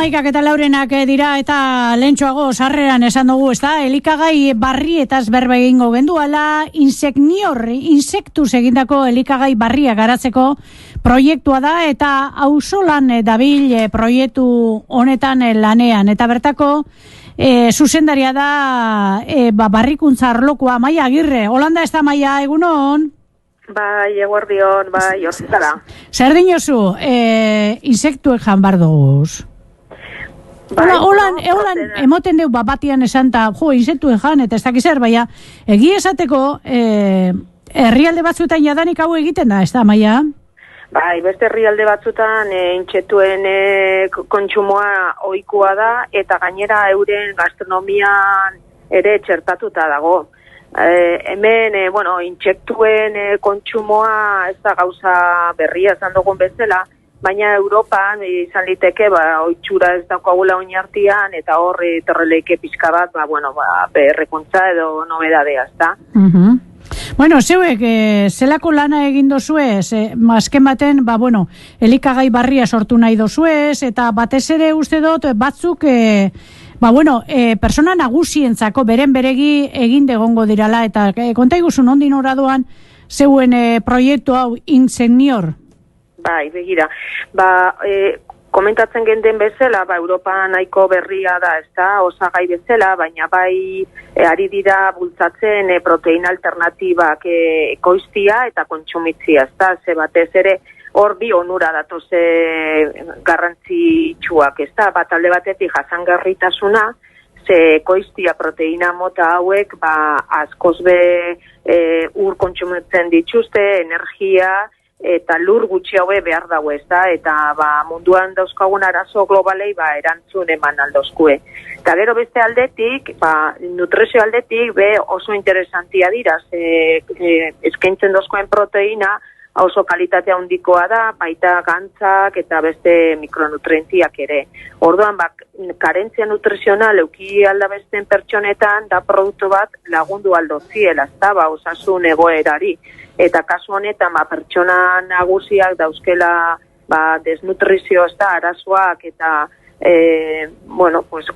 Amaikak eta laurenak dira eta lehentxoago sarreran esan dugu, ez da? Elikagai barrietaz berba egingo genduala, insektuz egindako elikagai barria garatzeko proiektua da eta auzolan dabil proiektu honetan lanean. Eta bertako zuzendaria da barrikuntza arlokoa, Maia Agirre. Holanda ez da, Maia, egunon? Bai, eguerdion, bai, horretara. Zer dinozu, insektuek jan bardoguz? Holan, emoten deu batian esan ta, insektuek jan, eta ez dakiz zer, baina, egi esateko, herrialde batzuetan jadanik hau egiten da, ez da, Maia? Bai, beste herrialde batzuetan intsektuen kontsumoa ohikoa da, eta gainera euren gastronomian ere txertatuta dago. Hemen, intsektuen kontsumoa ez da gauza berria esan dugun bezala, baina Europan izan liteke, oitxura ez daukagula oinartian, eta horri terreleike pixka bat, berrekuntza edo nobedadea, ez da? Bueno, zeuek, zelako lana egin dozuez, azken baten, elikagai barria sortu nahi dozuez, eta batez ere uste dut batzuk, persona nagusientzako beren beregi egin degongo dirala, eta konta iguzun ondin oradoan zeuen proiektu hau Insenior? Bai, begira, komentatzen genden bezala, Europa nahiko berria da, ez da, osagai bezala, baina bai ari dira bultzatzen proteina alternatibak ekoiztia eta kontsumitzia, ez da, ze batez ere hor bi onura datoze garrantzitsuak, ez da, bat alde batetik jasangarritasuna, ze ekoiztia proteina mota hauek, askoz be ur kontsumitzen dituzte, energia, eta lur gutxi haue behar dago, ez da, eta munduan dauzkagun arazo globalei erantzun eman aldozkue. Eta gero beste aldetik, nutrizio aldetik, oso interesantia dira, eskaintzen dozkoen proteina, oso kalitatea handikoa da, baita gantzak eta beste mikronutrientiak ere. Orduan, karentzia nutrizional euki aldabesten pertsonetan, da produktu bat lagundu aldoziela, ez da, osasun egoerari. Eta kasu honetan, pertsona nagusiak dauzkela desnutrizio, ez da, arazoak, eta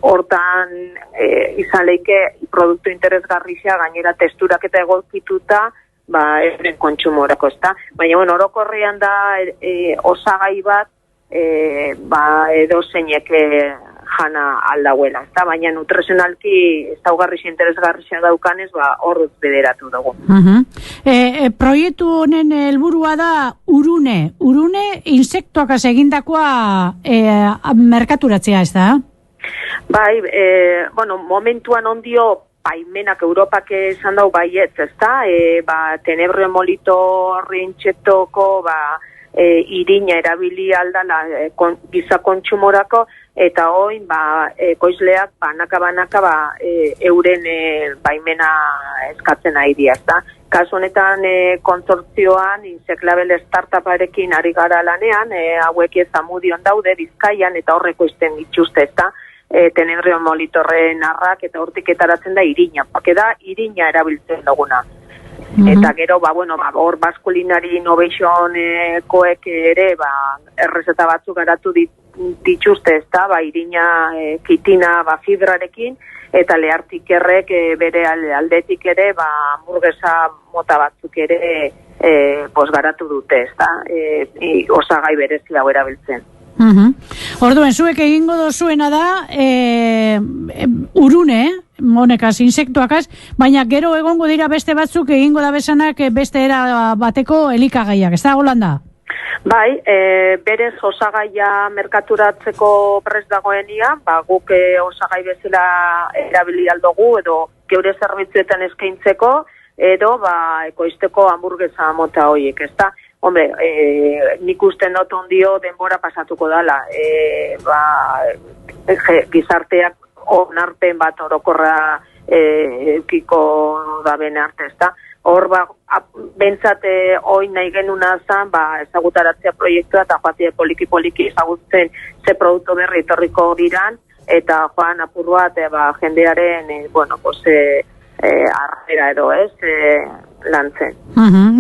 hortan izan leike produktu interesgarria gainera testurak eta egokituta, euren kontsumorako, ez da. Baina, orokorrean da osagai bat, edo zeinek jana aldauela, ez da. Baina nutrizionalki ez daugarrixi interesgarrixia daukanez, hor dut bederatu dugu. Proiektu honen helburua da urune insektuak egindakoa merkaturatzea, ez da? Bai, momentuan ondio baimenak Europak esan dau baietz, ez da? Tenebrio molito horri intsektoko irina erabili aldala giza kontsumorako, eta oin ekoizleak banaka euren baimena eskatzen ari dira, ez da? Kasu honetan konsortzioan Insect-Label startuparekin ari gara lanean, hauek Zamudion daude Bizkaian eta horreko izten dituzte, ez da? Tenebrio molitorren arrak eta hortik etaratzen da irina, porque da irina erabiltzen duguna. Eta gero, hor Masculinary Innovation koek ere, errezeta batzuk garatu dituzte, ez da, irina kitina fibrarekin, eta lehartikerrek bere aldetik ere, hamburguesa mota batzuk ere garatu dute, ez da, osagai berezi hau erabiltzen. Orduen, zuek egingo dozuena da urune, monekaz, insektuakaz, baina gero egongo dira beste batzuk egingo da bezanak beste era bateko elikagaiak, ez da, Holanda? Bai, berez osagaia merkaturatzeko prest dagoenia, guk osagai bezala erabili aldugu, edo geure zerbitzuetan eskaintzeko, edo ekoizteko hamburguesa mota horiek, ez da? Hombre, nik usten dut ondio denbora pasatuko dala. Gizarteak onarpen bat orokorra eukiko da bene arte, ez da? Hor, bentsate oin nahi genuna zan, ezagutaratzea proiektua eta joatzea poliki ezagutzen ze produktu berri etorriko diran, eta joan apur bat jendearen, arrera edo, ez? lantzen.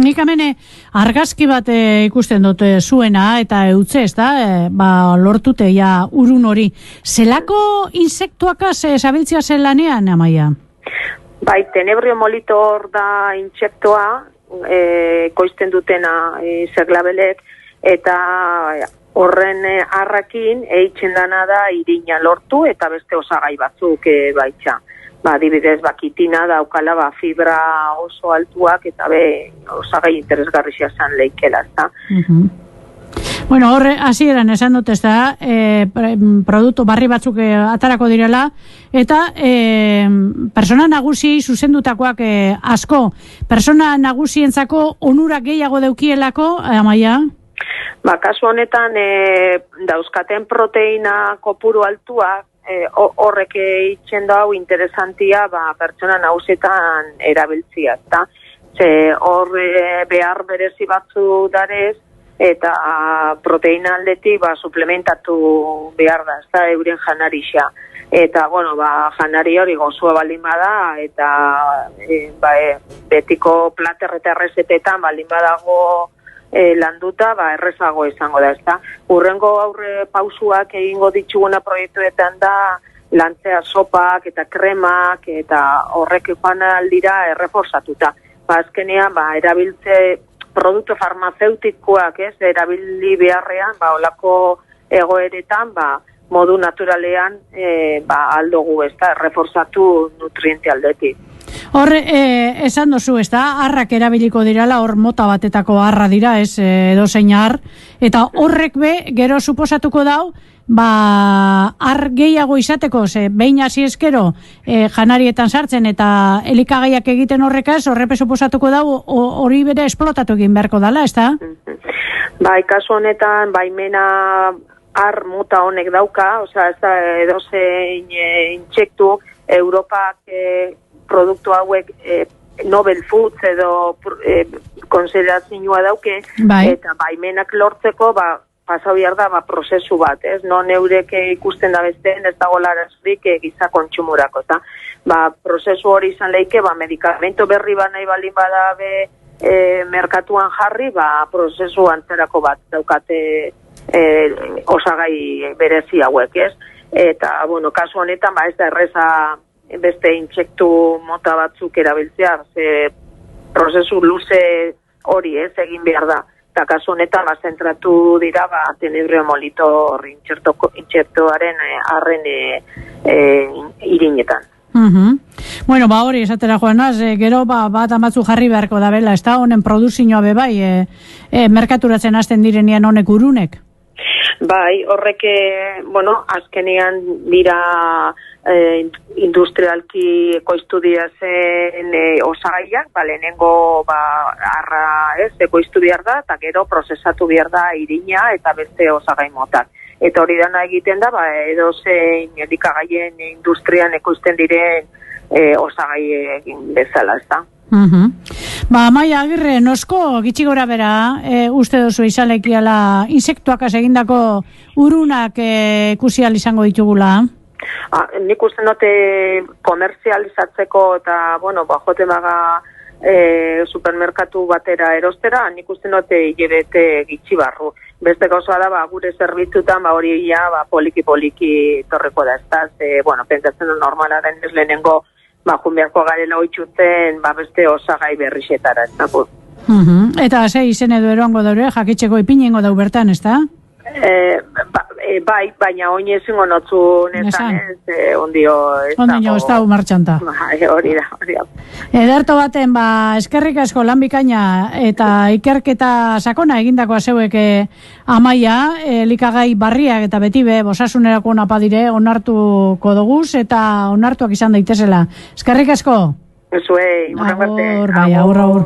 Nik hemen argazki bat ikusten dute zuena eta eutze, ez da, lortute ja urun hori. Zelako insektuakaz zabiltzia zen lanean, Amaia? Bai, tenebrio molitor da intsektoa, koizten dutena zeglabelek, eta horren arrakin eitzen dana da irina lortu eta beste osagai batzuk baitza. Adibidez, kitina daukala fibra oso altuak eta osagai interesgarria izan leikela, ezta. Bueno, horre, hasieran esan dut, ez da, produktu barri batzuk atarako direla, eta persona nagusi zuzendutakoak asko. Persona nagusientzako onurak gehiago deukielako, Amaia? Kasu honetan, dauzkaten proteina kopuru altuak, horrek itxen hau interesantia pertsona nagusietan erabiltzia, eta hor behar berezi batzu darez, eta proteina aldetik suplementatu behar da, ez da, euren janarixa. Eta, janari hori gozua baldin bada, eta betiko plater eta errezetetan baldin badago landuta, errezago izango da, ez da. Urrengo aurre pausuak egingo dituguna proiektuetan da, lantzea sopak eta kremak, eta horrek joan aldira erreforzatuta. Azkenean, erabiltze produktu farmazeutikoak, erabili beharrean, olako egoeretan, modu naturalean, aldogu, ez da, erreforzatu nutriente aldetik. Horre, esan dozu, ez da, arrak erabiliko dirala, hor mota batetako arra dira, ez edozein ar, eta horrek gero suposatuko dau, ar gehiago izateko, behin hasi eskero janarietan sartzen eta elikagaiak egiten horrekaz, horrepe suposatuko dau, hori bere esplotatu egin beharko dala, ez da? Kasu honetan, baimena ar mota honek dauka, ez da edozein intsektu, Europak produktu hauek Nobel Foods edo konsiderazioa dauke, eta baimenak lortzeko pasau behar da prozesu bat, non eurek ikusten da besteen ez dago larazrik giza kontsumurako, eta prozesu hori izan leike, medikamento berri nahi baldin badabe merkatuan jarri, prozesu antzerako bat daukate osagai berezi hauek, eta, kasu honetan, ez da erreza beste intsektu mota batzuk erabiltzea, prozesu luze hori egin behar da. Eta kasu honetan, zentratu dira, tenebrio molitor intsektuaren arren irinetan. Bueno, hori esatera joanaz, gero bat amatzu jarri beharko da bela, ez da, honen produzioa bebai, merkaturatzen hasten direnean honek urunek? Horrek, azkenean dira industrialki ekoiztu dira zen osagaiak, lehenengo arra ekoiztu behar da, eta gero prozesatu behar da irina eta beste osagai motak. Eta hori dana egiten da, edozein elikagaien industrian ekoizten diren osagai egin bezala, ez da. Amaia Agirre, nosko gitxi gora bera, uste dozu izalekiala insektuak egindako urunak ikusial izango ditugula? Nik uste note komerzializatzeko eta, jote supermerkatu batera erostera, nik uste note hilebete gitxi barru. Beste gauza da, gure zerbitzutan, hori poliki-poliki torreko da, ez da, pentsatzen normala den ez lehenengo, jun beharko garela oitxuten, beste osagai berrixetara, ez da. Eta ze izen edo eroango daure, jakitxeko ipinengo dau bertan, ez da? Baina oin ezingo notzu nesan, ondio ez da. Ondio ez da martxanta. Hori da. Ederto baten, eskerrik asko lan bikaina eta ikerketa sakona egindakoa zeuek Amaia, elikagai barriak eta beti bosasunerako napadire onartuko doguz eta onartuak izan daitezela. Eskerrik asko. Zuei, agur.